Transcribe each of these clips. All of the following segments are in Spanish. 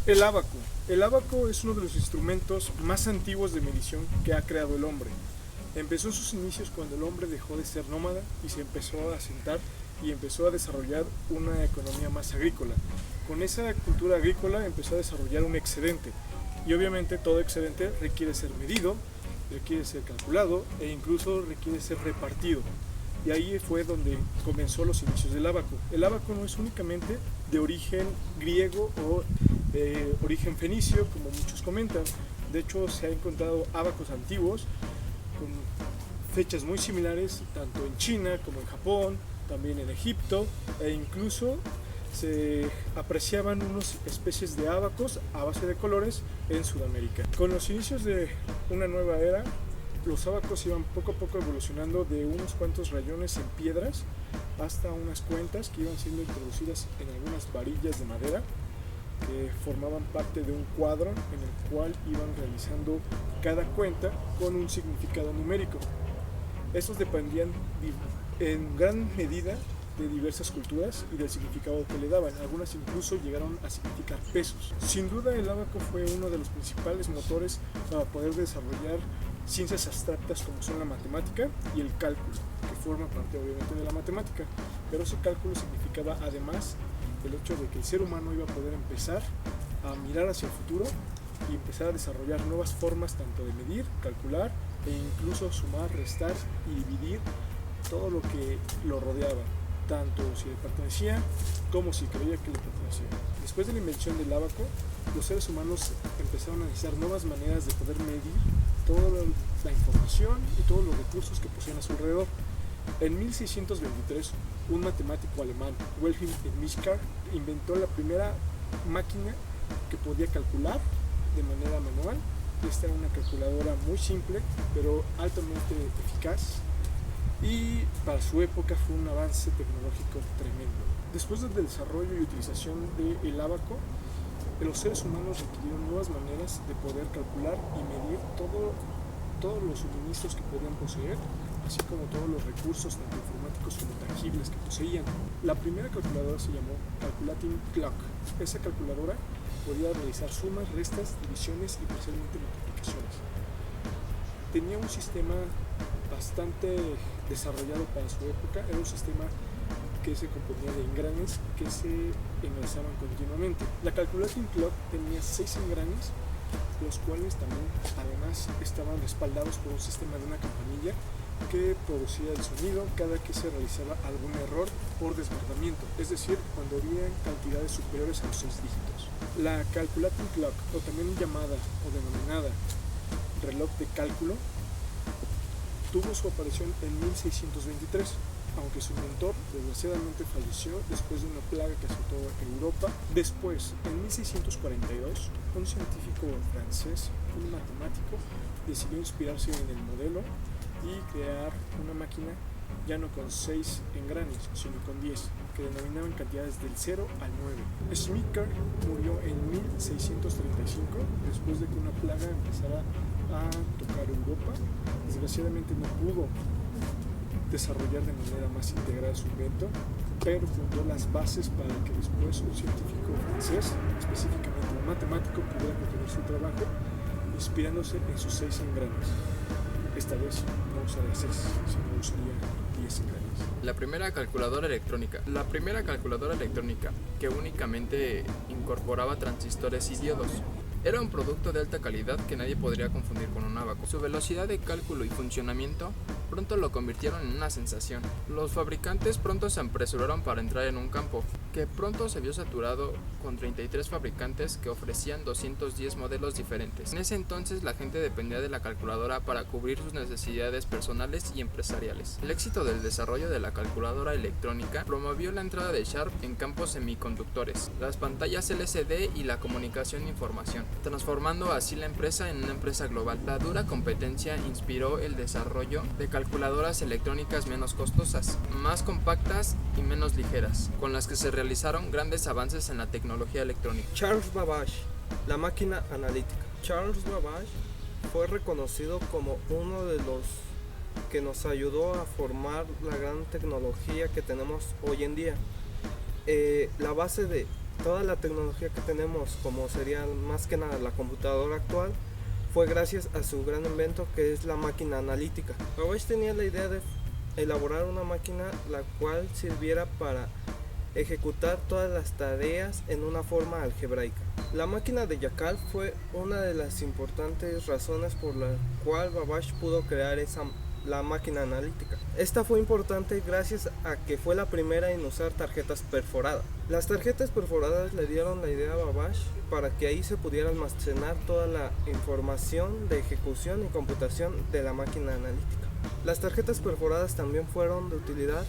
El ábaco. El ábaco es uno de los instrumentos más antiguos de medición que ha creado el hombre. Empezó en sus inicios cuando el hombre dejó de ser nómada y se empezó a asentar y empezó a desarrollar una economía más agrícola. Con esa cultura agrícola empezó a desarrollar un excedente y obviamente todo excedente requiere ser medido, requiere ser calculado e incluso requiere ser repartido. Y ahí fue donde comenzó los inicios del ábaco. El ábaco no es únicamente de origen griego o de origen fenicio, como muchos comentan. De hecho, se han encontrado ábacos antiguos con fechas muy similares, tanto en China como en Japón, también en Egipto, e incluso se apreciaban unas especies de ábacos a base de colores en Sudamérica. Con los inicios de una nueva era, los ábacos iban poco a poco evolucionando de unos cuantos rayones en piedras hasta unas cuentas que iban siendo introducidas en algunas varillas de madera que formaban parte de un cuadro en el cual iban realizando cada cuenta con un significado numérico. Estos dependían en gran medida de diversas culturas y del significado que le daban. Algunas incluso llegaron a significar pesos. Sin duda el ábaco fue uno de los principales motores para poder desarrollar ciencias abstractas como son la matemática y el cálculo, que forma parte obviamente de la matemática. Pero ese cálculo significaba además el hecho de que el ser humano iba a poder empezar a mirar hacia el futuro y empezar a desarrollar nuevas formas tanto de medir, calcular e incluso sumar, restar y dividir todo lo que lo rodeaba, tanto si le pertenecía como si creía que le pertenecía. Después de la invención del ábaco, los seres humanos empezaron a necesitar nuevas maneras de poder medir toda la información y todos los recursos que poseían a su alrededor. En 1623, un matemático alemán, Wilhelm Mischka, inventó la primera máquina que podía calcular de manera manual. Esta era una calculadora muy simple, pero altamente eficaz, y para su época fue un avance tecnológico tremendo. Después del desarrollo y utilización del ábaco, los seres humanos requirieron nuevas maneras de poder calcular y medir todos los suministros que podían poseer, así como todos los recursos tanto informáticos como tangibles que poseían. La primera calculadora se llamó Calculating Clock. Esa calculadora podía realizar sumas, restas, divisiones y parcialmente multiplicaciones. Tenía un sistema bastante desarrollado para su época. Era un sistema que se componía de engranes que se enlazaban continuamente. La Calculating Clock tenía 6 engranes, los cuales también además estaban respaldados por un sistema de una campanilla que producía el sonido cada que se realizaba algún error por desbordamiento, es decir, cuando había cantidades superiores a los 6 dígitos. La Calculating Clock, o también llamada o denominada reloj de cálculo, tuvo su aparición en 1623, aunque su inventor desgraciadamente falleció después de una plaga que azotó Europa. Después, en 1642, un científico francés, un matemático, decidió inspirarse en el modelo y crear una máquina ya no con 6 engranes, sino con 10, que denominaban cantidades del 0 al 9. Schmidt murió en 1635, después de que una plaga empezara a tocar Europa. Desgraciadamente no pudo desarrollar de manera más integral su invento, pero fundó las bases para que después un científico francés, específicamente un matemático, pudiera continuar su trabajo inspirándose en sus 6 engranes. Esta vez no usaría 6, sino usaría 10 engranes. La primera calculadora electrónica. La primera calculadora electrónica, que únicamente incorporaba transistores y diodos, era un producto de alta calidad que nadie podría confundir con un ábaco. Su velocidad de cálculo y funcionamiento pronto lo convirtieron en una sensación. Los fabricantes pronto se apresuraron para entrar en un campo que pronto se vio saturado con 33 fabricantes que ofrecían 210 modelos diferentes. En ese entonces la gente dependía de la calculadora para cubrir sus necesidades personales y empresariales. El éxito del desarrollo de la calculadora electrónica promovió la entrada de Sharp en campos semiconductores, las pantallas LCD y la comunicación de información, transformando así la empresa en una empresa global. La dura competencia inspiró el desarrollo de calculadoras electrónicas menos costosas, más compactas y menos ligeras, con las que se realizaron grandes avances en la tecnología electrónica. Charles Babbage, la máquina analítica. Charles Babbage fue reconocido como uno de los que nos ayudó a formar la gran tecnología que tenemos hoy en día. La base de toda la tecnología que tenemos, como sería más que nada la computadora actual, fue gracias a su gran invento que es la máquina analítica. Babbage tenía la idea de elaborar una máquina la cual sirviera para ejecutar todas las tareas en una forma algebraica. La máquina de Jackal fue una de las importantes razones por la cual Babbage pudo crear la máquina analítica. Esta fue importante gracias a que fue la primera en usar tarjetas perforadas. Las tarjetas perforadas le dieron la idea a Babbage para que ahí se pudiera almacenar toda la información de ejecución y computación de la máquina analítica. Las tarjetas perforadas también fueron de utilidad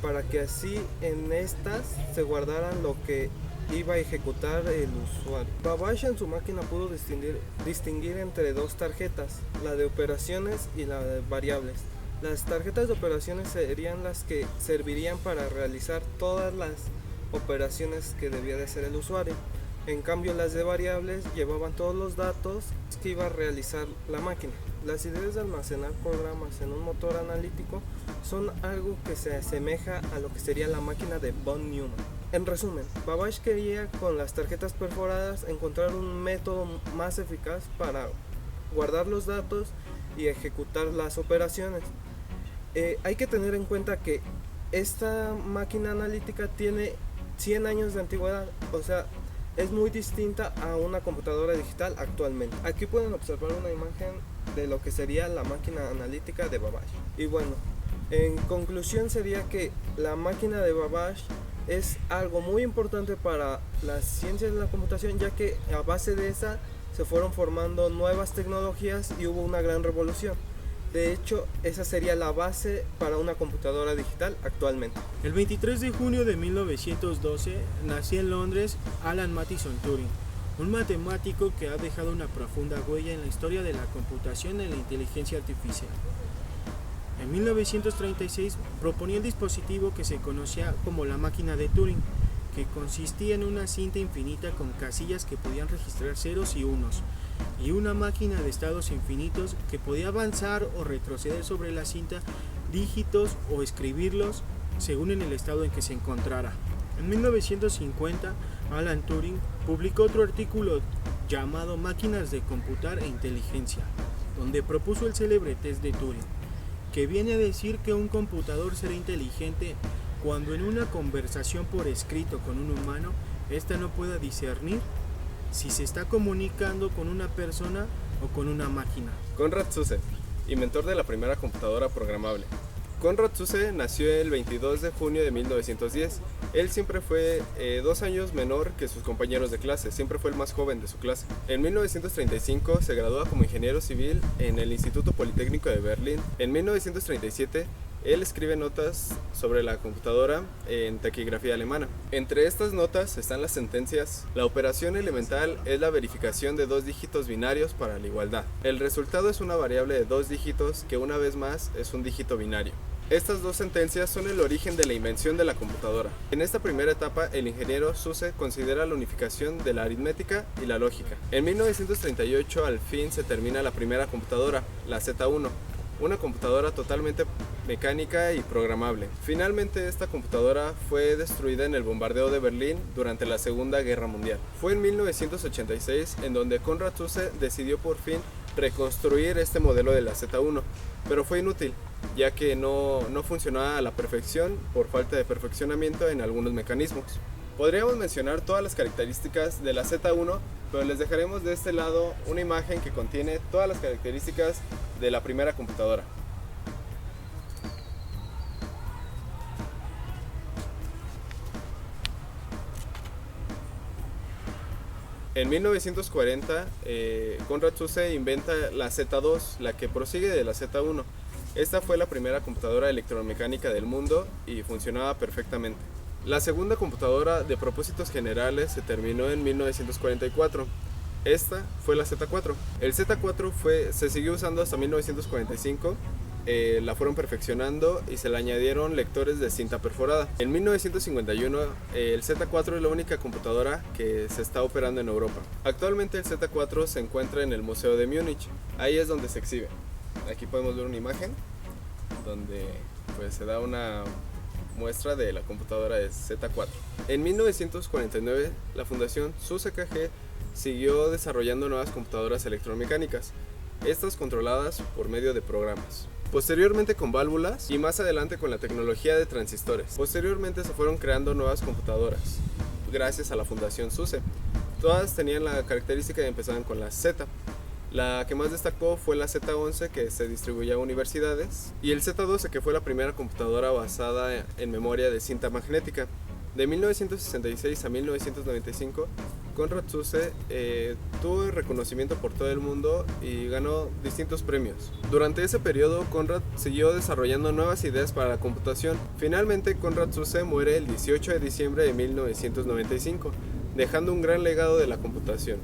para que así en estas se guardaran lo que iba a ejecutar el usuario. Babbage en su máquina pudo distinguir entre dos tarjetas, la de operaciones y la de variables. Las tarjetas de operaciones serían las que servirían para realizar todas las operaciones que debía de hacer el usuario. En cambio, las de variables llevaban todos los datos que iba a realizar la máquina. Las ideas de almacenar programas en un motor analítico son algo que se asemeja a lo que sería la máquina de von Neumann. En resumen, Babbage quería con las tarjetas perforadas encontrar un método más eficaz para guardar los datos y ejecutar las operaciones. Hay que tener en cuenta que esta máquina analítica tiene 100 años de antigüedad, o sea, es muy distinta a una computadora digital actualmente. Aquí pueden observar una imagen de lo que sería la máquina analítica de Babbage. Y bueno, en conclusión sería que la máquina de Babbage es algo muy importante para las ciencias de la computación, ya que a base de esa se fueron formando nuevas tecnologías y hubo una gran revolución. De hecho, esa sería la base para una computadora digital actualmente. El 23 de junio de 1912 nació en Londres Alan Matheson Turing, un matemático que ha dejado una profunda huella en la historia de la computación y la inteligencia artificial. En 1936 proponía el dispositivo que se conocía como la máquina de Turing, que consistía en una cinta infinita con casillas que podían registrar ceros y unos, y una máquina de estados infinitos que podía avanzar o retroceder sobre la cinta dígitos o escribirlos según en el estado en que se encontrara. En 1950, Alan Turing publicó otro artículo llamado Máquinas de computar e inteligencia, donde propuso el célebre test de Turing, que viene a decir que un computador será inteligente cuando en una conversación por escrito con un humano, ésta no pueda discernir si se está comunicando con una persona o con una máquina. Konrad Zuse, inventor de la primera computadora programable. Konrad Zuse nació el 22 de junio de 1910. Él siempre fue 2 años menor que sus compañeros de clase, siempre fue el más joven de su clase. En 1935 se gradúa como ingeniero civil en el Instituto Politécnico de Berlín. En 1937 él escribe notas sobre la computadora en taquigrafía alemana. Entre estas notas están las sentencias: la operación elemental es la verificación de 2 dígitos binarios para la igualdad. El resultado es una variable de 2 dígitos que una vez más es un dígito binario. Estas 2 sentencias son el origen de la invención de la computadora. En esta primera etapa, el ingeniero Zuse considera la unificación de la aritmética y la lógica. En 1938 al fin se termina la primera computadora, la Z1. Una computadora totalmente mecánica y programable. Finalmente esta computadora fue destruida en el bombardeo de Berlín durante la Segunda Guerra Mundial. Fue en 1986 en donde Konrad Zuse decidió por fin reconstruir este modelo de la Z1, pero fue inútil, ya que no funcionaba a la perfección por falta de perfeccionamiento en algunos mecanismos. Podríamos mencionar todas las características de la Z1, pero les dejaremos de este lado una imagen que contiene todas las características de la primera computadora. En 1940, Konrad Zuse inventa la Z2, la que prosigue de la Z1. Esta fue la primera computadora electromecánica del mundo y funcionaba perfectamente. La segunda computadora de propósitos generales se terminó en 1944. Esta fue la Z4. El Z4 se siguió usando hasta 1945. La fueron perfeccionando y se le añadieron lectores de cinta perforada. En 1951 el Z4 es la única computadora que se está operando en Europa. Actualmente el Z4 se encuentra en el Museo de Múnich. Ahí es donde se exhibe. Aquí podemos ver una imagen donde pues se da una muestra de la computadora de Z4. En 1949, la Fundación SUSE KG siguió desarrollando nuevas computadoras electromecánicas, estas controladas por medio de programas. Posteriormente con válvulas y más adelante con la tecnología de transistores. Posteriormente se fueron creando nuevas computadoras, gracias a la Fundación SUSE. Todas tenían la característica de empezaban con la Z. La que más destacó fue la Z11, que se distribuía a universidades, y el Z12, que fue la primera computadora basada en memoria de cinta magnética. De 1966 a 1995, Konrad Zuse tuvo reconocimiento por todo el mundo y ganó distintos premios. Durante ese periodo, Konrad siguió desarrollando nuevas ideas para la computación. Finalmente, Konrad Zuse muere el 18 de diciembre de 1995, dejando un gran legado de la computación.